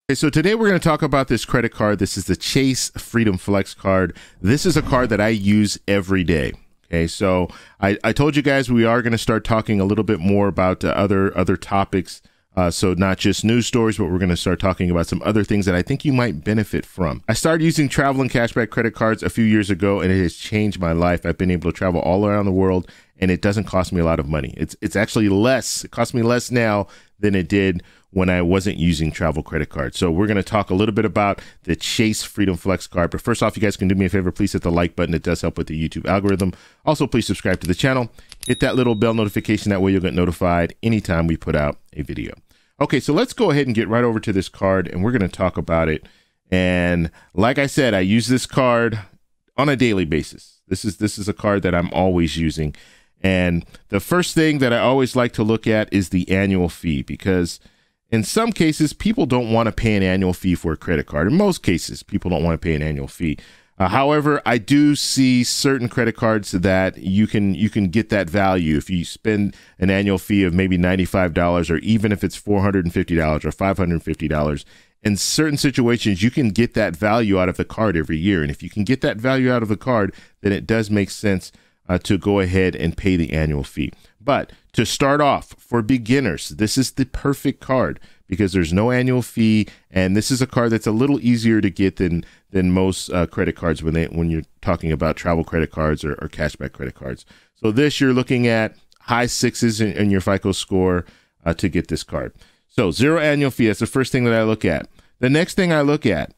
Okay, so today we're going to talk about this credit card. This is the Chase Freedom Flex card. This is a card that I use every day. Okay, so I told you guys we are going to start talking a little bit more about other topics. So not just news stories, but we're going to start talking about some other things that I think you might benefit from. I started using travel and cashback credit cards a few years ago, and it has changed my life. I've been able to travel all around the world, and it doesn't cost me a lot of money. It's actually less. It costs me less now than it did when I wasn't using travel credit cards. So we're going to talk a little bit about the Chase Freedom Flex card. But first off, you guys can do me a favor. Please hit the like button. It does help with the YouTube algorithm. Also, please subscribe to the channel. Hit that little bell notification. That way you'll get notified anytime we put out a video. Okay, so let's go ahead and get right over to this card, and we're going to talk about it. And like I said, I use this card on a daily basis. This is a card that I'm always using. And the first thing that I always like to look at is the annual fee, because in some cases, people don't want to pay an annual fee for a credit card. In most cases, people don't want to pay an annual fee. However, I do see certain credit cards that you can get that value if you spend an annual fee of maybe $95, or even if it's $450 or $550. In certain situations, you can get that value out of the card every year. And if you can get that value out of the card, then it does make sense to go ahead and pay the annual fee. But to start off, for beginners, this is the perfect card because there's no annual fee, and this is a card that's a little easier to get than most credit cards when you're talking about travel credit cards or cashback credit cards. So this, you're looking at high sixes in your FICO score to get this card. So zero annual fee. That's the first thing that I look at. The next thing I look at,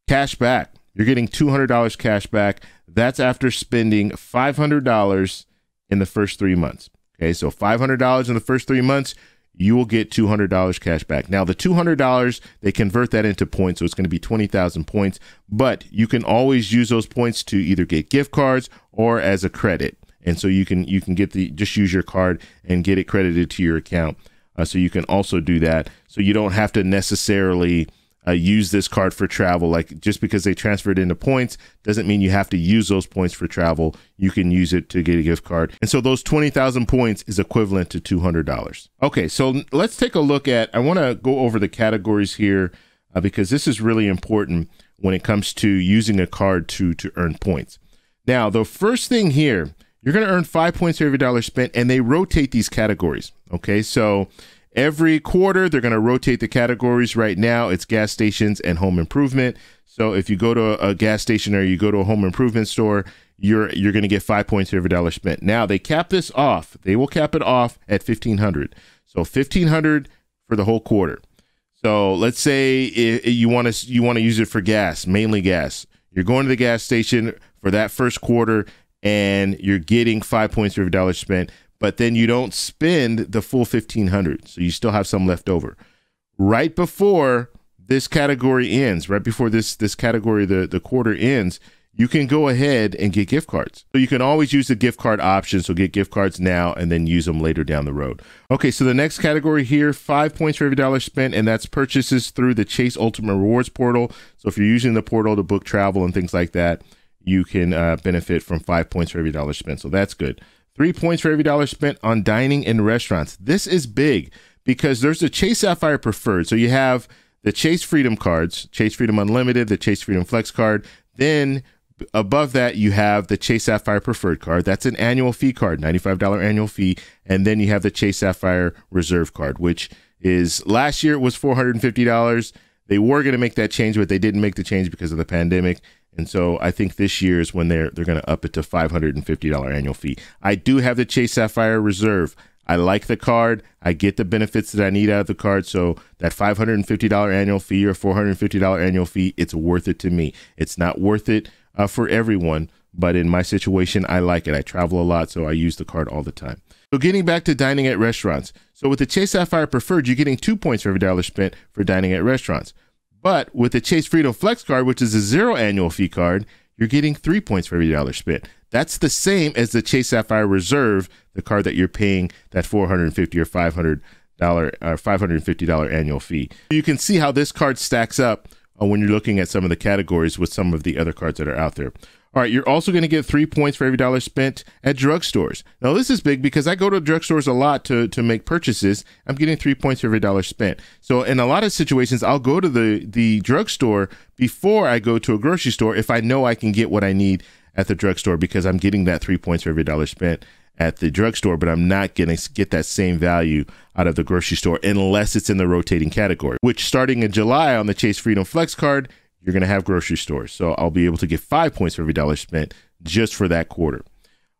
cash back. You're getting $200 cash back. That's after spending $500 in the first 3 months. Okay, so $500 in the first 3 months, you will get $200 cash back. Now, the $200, they convert that into points, so it's going to be 20,000 points. But you can always use those points to either get gift cards or as a credit. And so you can get just use your card and get it credited to your account. So you can also do that. So you don't have to necessarily use this card for travel. Like, just because they transferred into points doesn't mean you have to use those points for travel. You can use it to get a gift card. And so those 20,000 points is equivalent to $200. Okay, so let's take a look at, I want to go over the categories here because this is really important when it comes to using a card to earn points. Now, the first thing here, you're going to earn 5 points for every dollar spent, and they rotate these categories. Okay, so every quarter, they're going to rotate the categories. Right now, it's gas stations and home improvement. So if you go to a gas station or you go to a home improvement store, you're going to get 5 points for every dollar spent. Now, they cap this off. They will cap it off at $1,500. So $1,500 for the whole quarter. So let's say you want to use it for gas, mainly gas. You're going to the gas station for that first quarter, and you're getting 5 points for every dollar spent. But then you don't spend the full $1,500, so you still have some left over. Right before this category ends, right before this category, the quarter ends, you can go ahead and get gift cards. So you can always use the gift card option, so get gift cards now and then use them later down the road. Okay, so the next category here, 5 points for every dollar spent, and that's purchases through the Chase Ultimate Rewards portal. So if you're using the portal to book travel and things like that, you can benefit from 5 points for every dollar spent, so that's good. 3 points for every dollar spent on dining in restaurants. This is big because there's the Chase Sapphire Preferred. So you have the Chase Freedom cards, Chase Freedom Unlimited, the Chase Freedom Flex card. Then above that, you have the Chase Sapphire Preferred card. That's an annual fee card, $95 annual fee. And then you have the Chase Sapphire Reserve card, which is, last year it was $450. They were going to make that change, but they didn't make the change because of the pandemic. And so I think this year is when they're going to up it to $550 annual fee. I do have the Chase Sapphire Reserve. I like the card. I get the benefits that I need out of the card. So that $550 annual fee or $450 annual fee, it's worth it to me. It's not worth it for everyone, but in my situation, I like it. I travel a lot, so I use the card all the time. So getting back to dining at restaurants. So with the Chase Sapphire Preferred, you're getting 2 points for every dollar spent for dining at restaurants. But with the Chase Freedom Flex card, which is a zero annual fee card, you're getting 3 points for every dollar spent. That's the same as the Chase Sapphire Reserve, the card that you're paying that $450 or $550 annual fee. You can see how this card stacks up when you're looking at some of the categories with some of the other cards that are out there. All right, you're also going to get 3 points for every dollar spent at drugstores. Now, this is big because I go to drugstores a lot to make purchases. I'm getting 3 points for every dollar spent. So in a lot of situations, I'll go to the drugstore before I go to a grocery store if I know I can get what I need at the drugstore, because I'm getting that 3 points for every dollar spent at the drugstore, but I'm not going to get that same value out of the grocery store unless it's in the rotating category, which starting in July on the Chase Freedom Flex card, you're going to have grocery stores. So I'll be able to get 5 points for every dollar spent just for that quarter.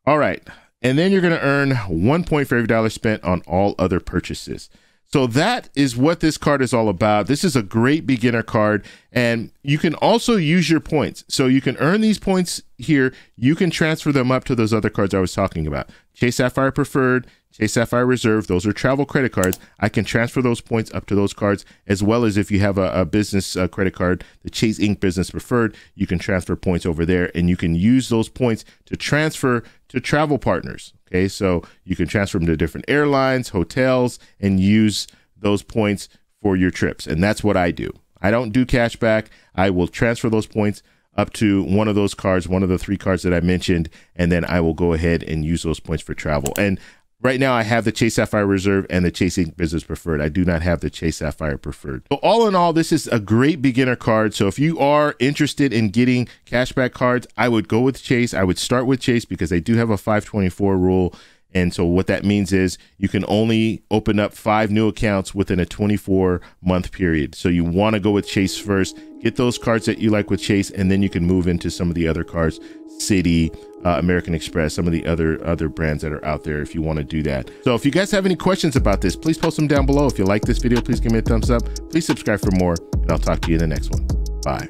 All right. And then you're going to earn 1 point for every dollar spent on all other purchases. So that is what this card is all about. This is a great beginner card, and you can also use your points. So you can earn these points here. You can transfer them up to those other cards I was talking about. Chase Sapphire Preferred, Chase Sapphire Reserve, those are travel credit cards. I can transfer those points up to those cards, as well as if you have a business credit card, the Chase Inc. Business Preferred, you can transfer points over there, and you can use those points to transfer to travel partners. Okay, so you can transfer them to different airlines, hotels, and use those points for your trips. And that's what I do. I don't do cash back. I will transfer those points up to one of those cards, one of the 3 cards that I mentioned, and then I will go ahead and use those points for travel. And right now I have the Chase Sapphire Reserve and the Chase Inc. Business Preferred. I do not have the Chase Sapphire Preferred. So all in all, this is a great beginner card. So if you are interested in getting cashback cards, I would go with Chase. I would start with Chase because they do have a 524 rule. And so what that means is you can only open up 5 new accounts within a 24-month period. So you want to go with Chase first, get those cards that you like with Chase, and then you can move into some of the other cards, Citi, American Express, some of the other brands that are out there if you want to do that. So if you guys have any questions about this, please post them down below. If you like this video, please give me a thumbs up. Please subscribe for more, and I'll talk to you in the next one. Bye.